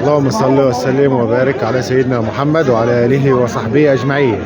اللهم صل وسلم وبارك على سيدنا محمد وعلى آله وصحبه أجمعين.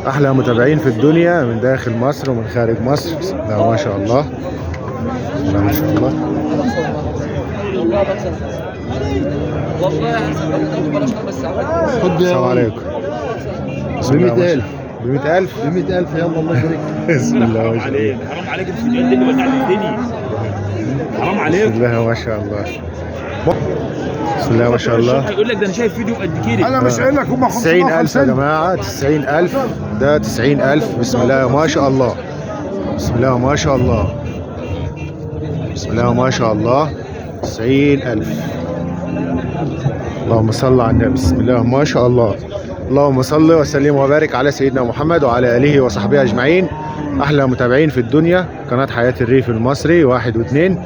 أحلى متابعين في الدنيا من داخل مصر ومن خارج مصر. بسم الله ما شاء الله، بسم الله ما شاء الله. السلام عليكم. ب 100,000 ب 100,000 ب 100,000 يلا الله يبارك. بسم الله ما شاء الله. حرام عليك الفيديوهات دي اللي وزعت الدنيا. حرام عليك. بسم الله ما شاء الله. بسم الله ما شاء الله. هيقول لك ده انا شايف فيديو قد كده. انا مش قايل لك هم 90,000 يا جماعة، 90,000 ده 90,000. بسم الله ما شاء الله، بسم الله ما شاء الله، بسم الله ما شاء الله. 90,000. اللهم صل على النبي. بسم الله ما شاء الله. اللهم صل وسلم وبارك على سيدنا محمد وعلى آله وصحبه أجمعين. أحلى متابعين في الدنيا، قناة حياة الريف المصري 1 و2.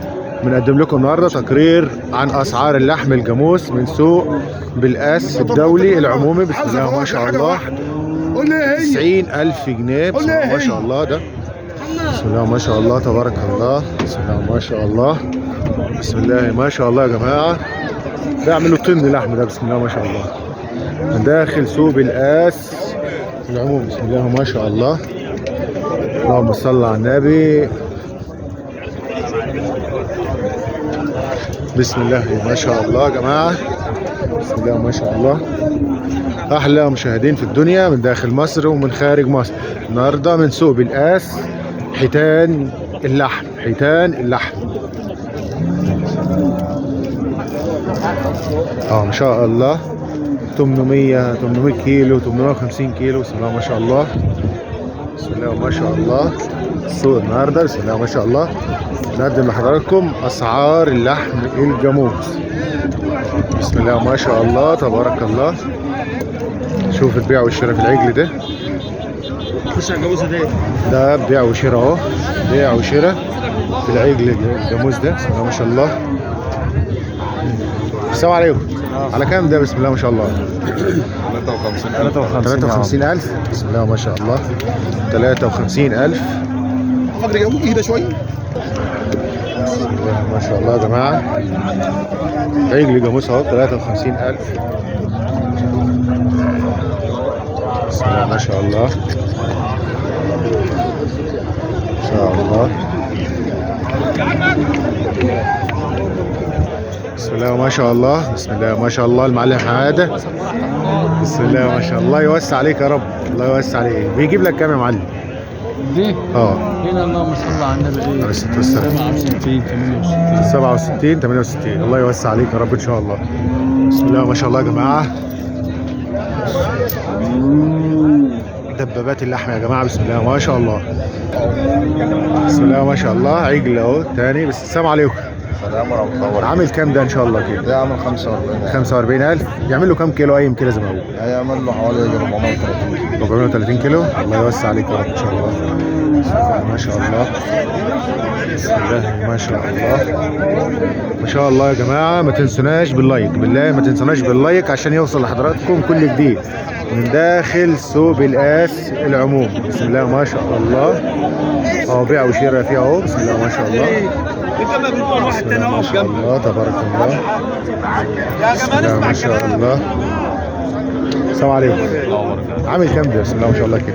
بنقدم لكم النهارده تقرير عن أسعار اللحم الجاموس من سوق بالقاس الدولي العمومي. بسم الله ما شاء الله. 90,000 جنيه. بسم الله ما شاء الله. ده بسم الله ما شاء الله تبارك الله. بسم الله ما شاء الله، بسم الله ما شاء الله يا جماعة. بيعملوا طن لحم ده. بسم الله ما شاء الله من داخل سوق بالقاس العمومي. بسم الله ما شاء الله. اللهم صل على النبي. بسم الله ما شاء الله يا جماعة. بسم الله ما شاء الله. أحلى مشاهدين في الدنيا من داخل مصر ومن خارج مصر. النهاردة من سوق بالقاس حيتان اللحم، حيتان اللحم. ما شاء الله. 800 كيلو، 850 كيلو. بسم الله ما شاء الله، بسم الله ما شاء الله. السوق النهارده بسم الله ما شاء الله نقدم لحضراتكم اسعار اللحم الجاموس. بسم الله ما شاء الله تبارك الله. شوف البيع والشراء في العجل ده. خش على الجاموسه دي. ده بيع وشراء اهو، بيع وشراء في العجل الجاموس ده. بسم الله ما شاء الله. السلام عليكم. على كام ده؟ بسم الله ما شاء الله. 53,000. بسم الله ما شاء الله. 53,000. فاضل يوم اهدى شويه. بسم الله ما شاء الله يا جماعة. عجل جاموس اهو 53,000. بسم الله ما شاء الله، ما شاء الله. بسم الله ما شاء الله، بسم الله ما شاء الله. المعلم حماده. بسم الله ما شاء الله. يوسع عليك يا رب، الله يوسع عليك. بيجيب لك كام يا معلم؟ دي هنا اللهم صل على النبي. عليه الصلاه والسلام. 67 68. 67 68. الله يوسع عليك يا رب ان شاء الله. بسم الله ما شاء الله يا جماعه. دبابات اللحم يا جماعه. بسم الله ما شاء الله، بسم الله ما شاء الله. عجل اهو تاني. بس السلام عليكم. السلام ورحمه الله وبركاته. عامل كام ده ان شاء الله كده؟ ده عامل 45,000. 45,000. يعمل له كام كيلو قايم كده زي ما هو؟ هيعمل له حوالي 430 كيلو. 430 كيلو. الله يوسع عليك يا رب ان شاء الله. بسم الله ما شاء الله، بسم الله ما شاء الله، ما شاء الله يا جماعه. ما تنسوناش باللايك، بالله ما تنسوناش باللايك عشان يوصل لحضراتكم كل جديد من داخل سوق بالقاس العموم. بسم الله ما شاء الله. بيع وشراء فيها اهو. بسم الله ما شاء الله، بسم الله ما شاء الله تبارك الله. بسم الله ما شاء الله. السلام عليكم. عامل كام ده؟ بسم الله ما شاء الله كده.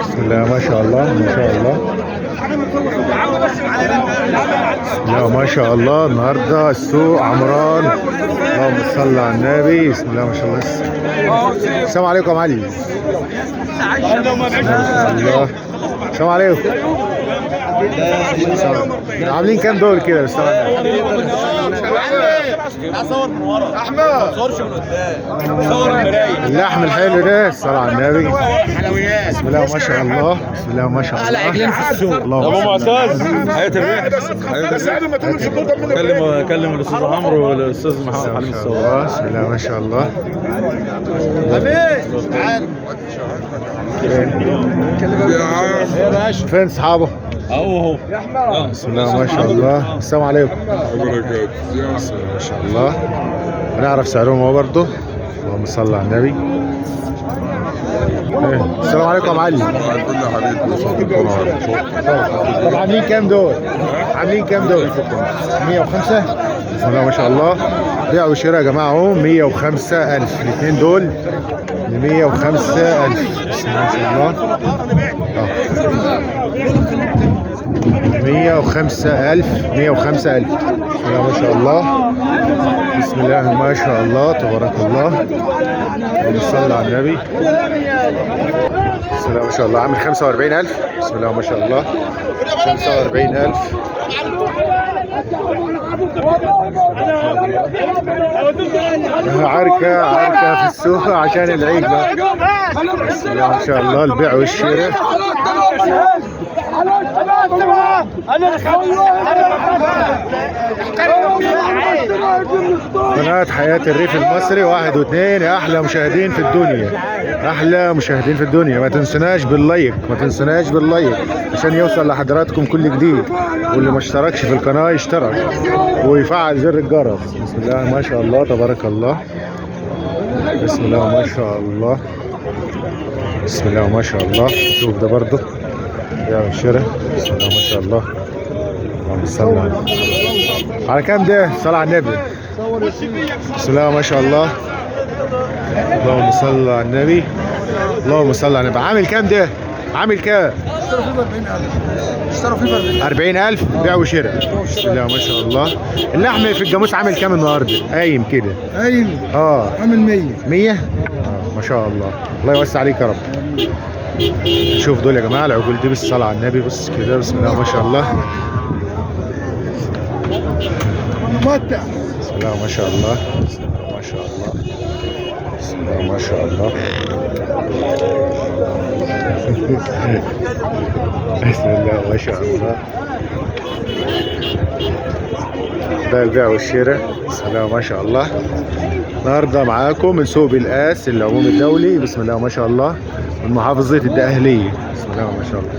بسم الله ما شاء الله، ما شاء الله. بسم الله ما شاء الله. النهارده السوق عمران. اللهم صل على النبي. بسم الله ما شاء الله. السلام عليكم يا معلم. الله. السلام عليكم. عاملين كام دول كده؟ بس صور من ورا احمد، ما تصورش من قدام، صور المرايه. اللحم الحلو ده. الصلاة على النبي. حلويات. بسم الله ما شاء الله، بسم الله ما شاء الله. عجلين في السوق. ابو معتز حياة الريح. كلم الاستاذ عمرو والاستاذ محمد حليم الصور. بسم الله ما شاء الله. فين اصحابه؟ اهو بسم الله ما شاء الله. السلام عليكم. بسم الله ما شاء الله. هنعرف سعرهم هو برضه. اللهم صل على النبي. السلام عليكم يا معلم. الفل يا حبيبي. طب عاملين كام دول؟ عاملين كام دول؟ 105. بسم الله ما شاء الله. بيع وشراء يا جماعه اهو 105,000 الاثنين دول ب 105,000. بسم الله ما شاء الله. 105,000 105,000. بسم الله ما شاء الله. بسم الله ما شاء الله تبارك الله. صلى على النبي. بسم الله ما شاء الله. عامل 45,000. بسم الله ما شاء الله. 45,000. عركة في السوق عشان العيد بقى. بسم الله ما شاء الله. البيع والشراء. قناة حياة الريف المصري 1 و2 يا احلى مشاهدين في الدنيا. احلى مشاهدين في الدنيا. ما تنسوناش باللايك، ما تنسوناش باللايك عشان يوصل لحضراتكم كل جديد. واللي ما اشتركش في القناة يشترك ويفعل زر الجرس. بسم الله ما شاء الله تبارك الله. بسم الله ما شاء الله. بسم الله ما شاء الله. شوف ده برضه بيع والشراء. بسم الله ما شاء الله. اللهم صل على كام ده؟ صل على النبي. بسم الله ما شاء الله. اللهم صل على النبي. اللهم صل على النبي. عامل كام ده؟ عامل كام؟ اشتروا فيه 40,000 بيع وشراء. بسم الله ما شاء الله. اللحم في الجاموس عامل كام النهارده؟ قايم كده. قايم عامل 100. 100؟ ما شاء الله. الله يوسع عليك يا رب. شوف دول يا جماعه العجول دي بالصلاه على النبي. بص كده. بسم الله ما شاء الله. بسم الله ما شاء الله. بسم الله ما شاء الله. بسم الله ما شاء الله. بسم الله ما شاء الله. ده البيع والشراء. بسم الله ما شاء الله. النهارده معاكم من سوق بالقاس العمومي الدولي. بسم الله ما شاء الله. من محافظة الدقهلية. بسم الله ما شاء الله.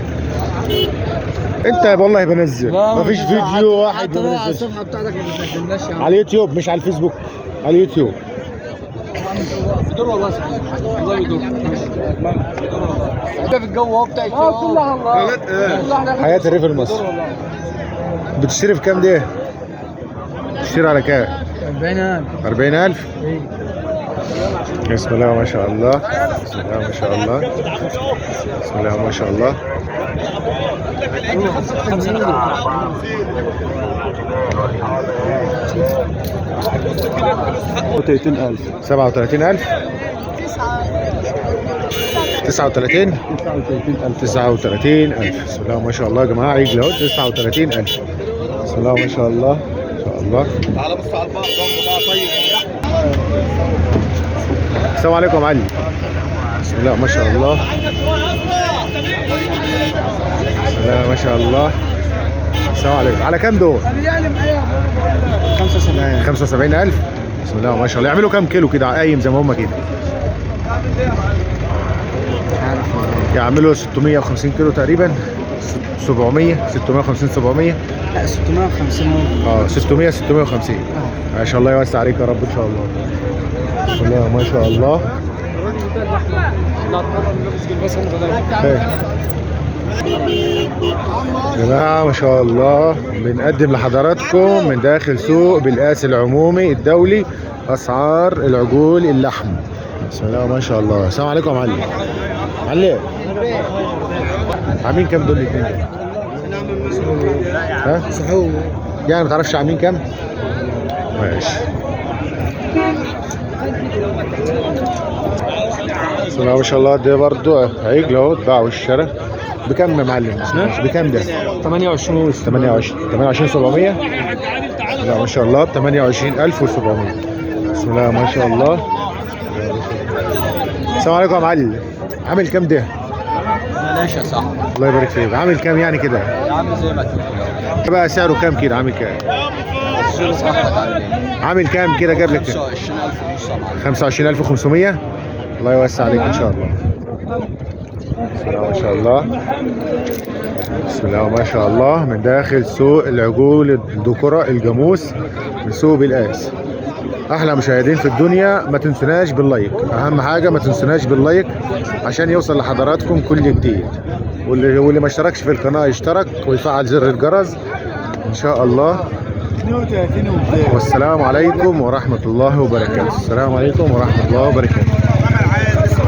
انت والله بنزل مفيش فيديو واحد حتى على بنزل الصفحه بتاعتك ما بتنزلناش يا عم. على اليوتيوب مش على الفيسبوك. على اليوتيوب. بدور والله والله بدور. انت في الجو اهو بتاع كلها والله. حياة الريف المصري. بتشتري في كام دي؟ بتشتري على كام؟ 40,000. 40,000. بسم الله ما شاء الله. بسم الله ما شاء الله. بسم الله ما شاء الله. 30,000. 37,000. 39. 39,000. بسم الله ما شاء الله يا جماعة. عجل اهو 39,000. بسم الله ما شاء الله. ما شاء الله. تعال بص على البقر طيب. السلام عليكم يا معلم. بسم الله ما شاء الله. بسم الله ما شاء الله. السلام عليكم. على كام دول؟ 75. 75,000. بسم الله ما شاء الله. يعملوا كام كيلو كده قايم زي ما هم كده؟ يعملوا 650 كيلو تقريبا. 700 650 700. لا 650. 600 650. ما شاء الله يوسع عليك يا رب ان شاء الله. بسم الله ما شاء الله. يا جماعة ما شاء الله بنقدم لحضراتكم من داخل سوق بالقاس العمومي الدولي أسعار العجول اللحم. بسم الله ما شاء الله. السلام عليكم يا معلم. معلم عاملين كام دول الاثنين؟ ها؟ صحوه يعني ما تعرفش عاملين كام؟ ماشي. بسم الله ما شاء الله. ده برضه عجل اهو اتباع والشرى. بكام يا معلم؟ بكام ده؟ 28. 28 700. لا ما شاء الله ب 28,700. بسم الله ما شاء الله. السلام عليكم يا معلم. عامل كام ده؟ بلاش يا صاحبي. الله يبارك فيك. عامل كام يعني كده؟ يا عم زي ما تقول. بقى سعره كام كده؟ عامل كام؟ عامل كام كده جاب لك؟ 25,500. الله يوسع عليك ان شاء الله. بسم الله ما شاء الله. بسم الله ما شاء الله. من داخل سوق العجول الذكورة الجاموس من سوق بالقاس. احلى مشاهدين في الدنيا، ما تنسوناش باللايك، اهم حاجه ما تنسوناش باللايك عشان يوصل لحضراتكم كل جديد. واللي ما اشتركش في القناه يشترك ويفعل زر الجرس ان شاء الله. والسلام عليكم ورحمه الله وبركاته. السلام عليكم ورحمه الله وبركاته.